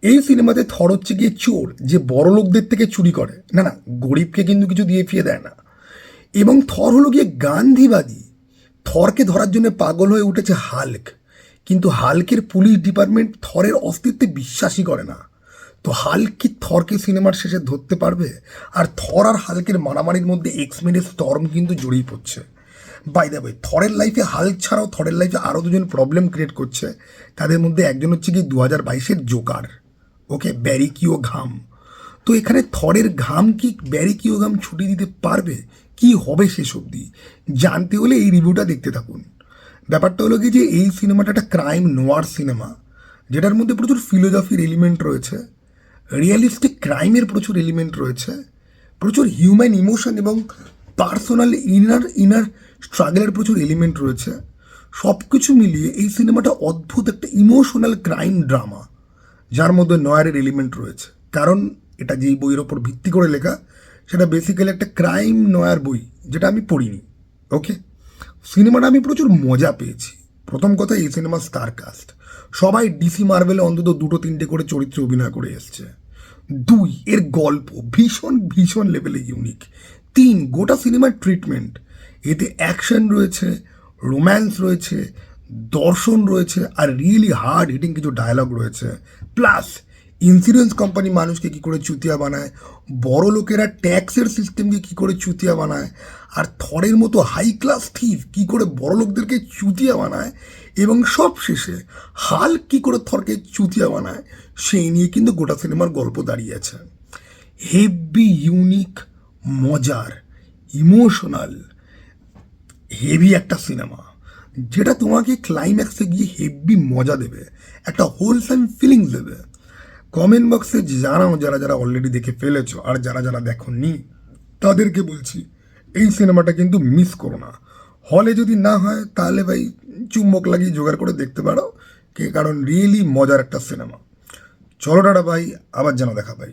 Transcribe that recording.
এই সিনেমাতে থর হচ্ছে গিয়ে চোর, যে বড় লোকদের থেকে চুরি করে, না না, গরিবকে কিন্তু কিছু দিয়ে ফিয়ে দেয় না। এবং থর হলো গিয়ে গান্ধীবাদী। থরকে ধরার জন্য পাগল হয়ে উঠেছে হাল্ক, কিন্তু হাল্কের পুলিশ ডিপার্টমেন্ট থরের অস্তিত্বে বিশ্বাসই করে না। তো হাল্ক কি থরকে সিনেমার শেষে ধরতে পারবে? আর থর আর হাল্কের মারামারির মধ্যে এক্সমেনের স্টর্ম কিন্তু জড়িয়ে পড়ছে। বাই দ্য ওয়ে, থরের লাইফে হাল্ক ছাড়াও থরের লাইফে আরও দুজন প্রবলেম ক্রিয়েট করছে। তাদের মধ্যে একজন হচ্ছে কি 2022-এর জোকার, ওকে, ব্যারিকিও ঘাম। তো এখানে থরের ঘাম কি ব্যারিকিও ঘাম ছুটি দিতে পারবে? কি হবে শেষ অবধি জানতে হলে এই রিভিউটা দেখতে থাকুন। ব্যাপারটা হলো কি যে এই সিনেমাটা একটা ক্রাইম নোয়ার সিনেমা, যেটার মধ্যে প্রচুর ফিলোজফির এলিমেন্ট রয়েছে, রিয়েলিস্টিক ক্রাইমের প্রচুর এলিমেন্ট রয়েছে, প্রচুর হিউম্যান ইমোশন এবং পার্সোনাল ইনার ইনার স্ট্রাগলের প্রচুর এলিমেন্ট রয়েছে। সব কিছু মিলিয়ে এই সিনেমাটা অদ্ভুত একটা ইমোশনাল ক্রাইম ড্রামা, যার মধ্যে নয়ারের এলিমেন্ট রয়েছে। কারণ এটা যেই বইয়ের ওপর ভিত্তি করে লেখা, সেটা বেসিক্যালি একটা ক্রাইম নয়ার বই, যেটা আমি পড়িনি। ওকে, সিনেমাটা আমি প্রচুর মজা পেয়েছি। প্রথম কথা, এই সিনেমার স্টার কাস্ট সবাই ডিসি মার্ভেলে অন্তত 2-3টে করে চরিত্রে অভিনয় করে এসছে। 2, এর গল্প ভীষণ ভীষণ লেভেলে ইউনিক। 3, গোটা সিনেমার ট্রিটমেন্ট, এতে অ্যাকশন রয়েছে, রোম্যান্স রয়েছে, দর্শন রয়েছে, আর রিয়েলি হার্ড হিটিং কিছু ডায়লগ রয়েছে। প্লাস ইন্স্যুরেন্স কোম্পানি মানুষকে কী করে চুতিয়া বানায়, বড় লোকেরা ট্যাক্সের সিস্টেমকে কী করে চুতিয়া বানায়, আর থরের মতো হাই ক্লাস থিফ কী করে বড় লোকদেরকে চুতিয়া বানায়, এবং সব শেষে হাল্ক কী করে থরকে চুতিয়া বানায়, সেই নিয়ে কিন্তু গোটা সিনেমার গল্প দাঁড়িয়ে আছে। হেভি ইউনিক, মজার, ইমোশনাল, হেভি একটা সিনেমা, যেটা তোমাকে ক্লাইম্যাক্সে গিয়ে হেভি মজা দেবে, একটা হোলসাম ফিলিংস দেবে। কমেন্ট বক্সে জানাও যারা যারা অলরেডি দেখে ফেলেছো, আর যারা যারা দেখোনি তাদেরকে বলছি এই সিনেমাটা কিন্তু মিস করো না। হলে যদি না হয় তাহলে ভাই চুম্বক লাগিয়ে জোগাড় করে দেখতে পারো, কারণ রিয়েলি মজার একটা সিনেমা। চলো টাটা ভাই, আবার যেন দেখা ভাই।